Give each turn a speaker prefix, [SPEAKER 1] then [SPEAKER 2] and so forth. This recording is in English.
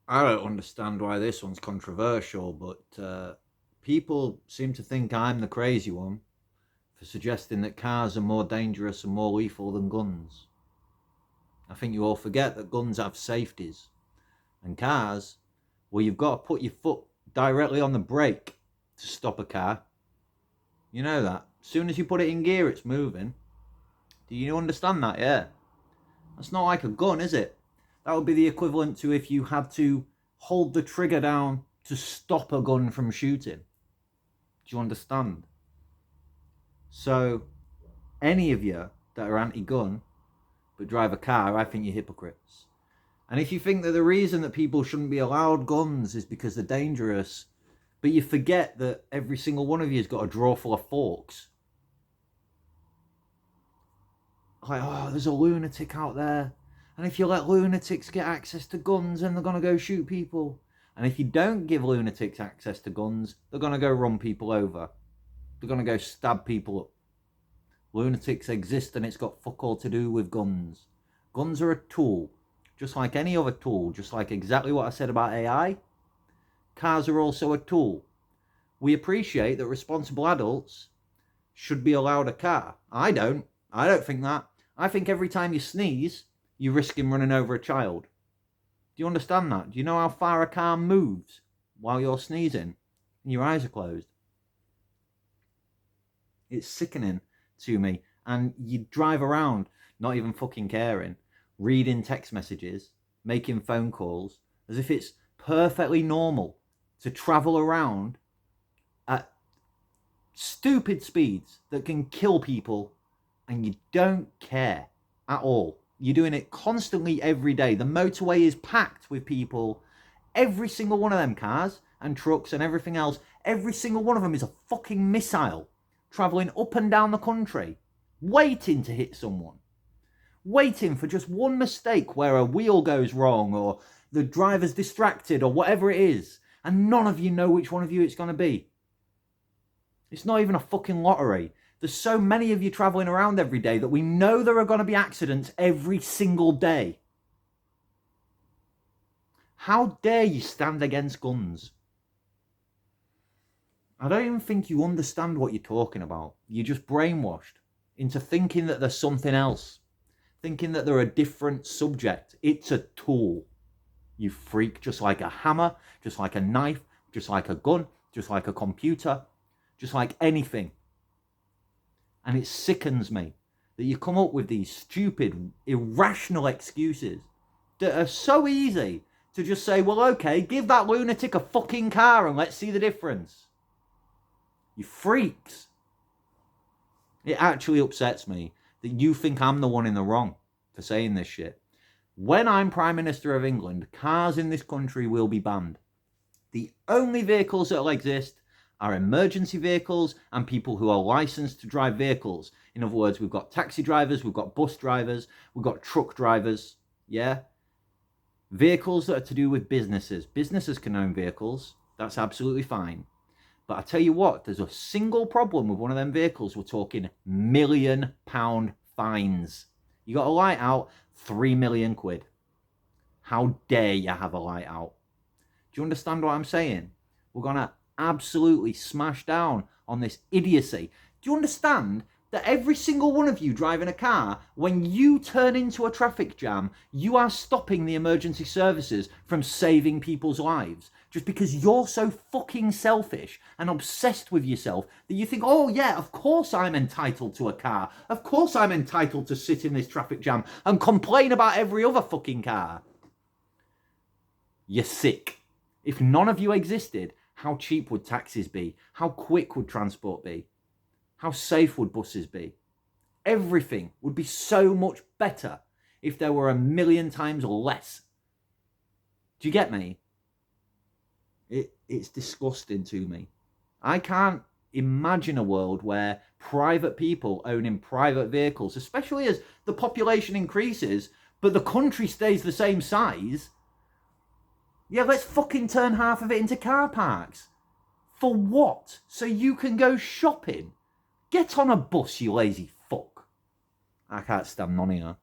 [SPEAKER 1] I don't understand why this one's controversial, but people seem to think I'm the crazy one for suggesting that cars are more dangerous and more lethal than guns. I think you all forget that guns have safeties, and cars, well, you've got to put your foot directly on the brake to stop a car. You know that. As soon as you put it in gear, it's moving. Do you understand that? Yeah. That's not like a gun, is it? That would be the equivalent to if you had to hold the trigger down to stop a gun from shooting. Do you understand? So, any of you that are anti gun but drive a car, I think you're hypocrites. And if you think that the reason that people shouldn't be allowed guns is because they're dangerous, but you forget that every single one of you has got a drawer full of forks. Like, oh, there's a lunatic out there. And if you let lunatics get access to guns, then they're going to go shoot people. And if you don't give lunatics access to guns, they're going to go run people over. They're going to go stab people up. Lunatics exist and it's got fuck all to do with guns. Guns are a tool, just like any other tool, just like exactly what I said about AI. Cars are also a tool. We appreciate that responsible adults should be allowed a car. I don't think that. I think every time you sneeze, you're risking running over a child. Do you understand that? Do you know how far a car moves while you're sneezing and your eyes are closed? It's sickening to me. And you drive around not even fucking caring, reading text messages, making phone calls, as if it's perfectly normal to travel around at stupid speeds that can kill people, and you don't care at all. You're doing it constantly every day. The motorway is packed with people. Every single one of them cars and trucks and everything else, every single one of them is a fucking missile travelling up and down the country, waiting to hit someone. Waiting for just one mistake where a wheel goes wrong or the driver's distracted or whatever it is. And none of you know which one of you it's going to be. It's not even a fucking lottery. There's so many of you travelling around every day that we know there are going to be accidents every single day. How dare you stand against guns? I don't even think you understand what you're talking about. You're just brainwashed into thinking that there's something else. Thinking that they're a different subject. It's a tool. You freak, just like a hammer, just like a knife, just like a gun, just like a computer, just like anything. And it sickens me that you come up with these stupid, irrational excuses that are so easy to just say, well, okay, give that lunatic a fucking car and let's see the difference. You freaks. It actually upsets me that you think I'm the one in the wrong for saying this shit. When I'm Prime Minister of England, cars in this country will be banned. The only vehicles that will exist are emergency vehicles and people who are licensed to drive vehicles. In other words, we've got taxi drivers, we've got bus drivers, we've got truck drivers, yeah? Vehicles that are to do with businesses. Businesses can own vehicles, that's absolutely fine. But I tell you what, there's a single problem with one of them vehicles. We're talking £1 million fines. You got a light out, 3 million quid. How dare you have a light out? Do you understand what I'm saying? We're going to absolutely smash down on this idiocy. Do you understand that every single one of you driving a car, when you turn into a traffic jam, you are stopping the emergency services from saving people's lives? Just because you're so fucking selfish and obsessed with yourself that you think, oh yeah, of course I'm entitled to a car. Of course I'm entitled to sit in this traffic jam and complain about every other fucking car. You're sick. If none of you existed, how cheap would taxis be? How quick would transport be? How safe would buses be? Everything would be so much better if there were 1 million times less. Do you get me? It's disgusting to me. I can't imagine a world where private people owning private vehicles, especially as the population increases, but the country stays the same size. Yeah, let's fucking turn half of it into car parks. For what? So you can go shopping? Get on a bus, you lazy fuck. I can't stand none of you.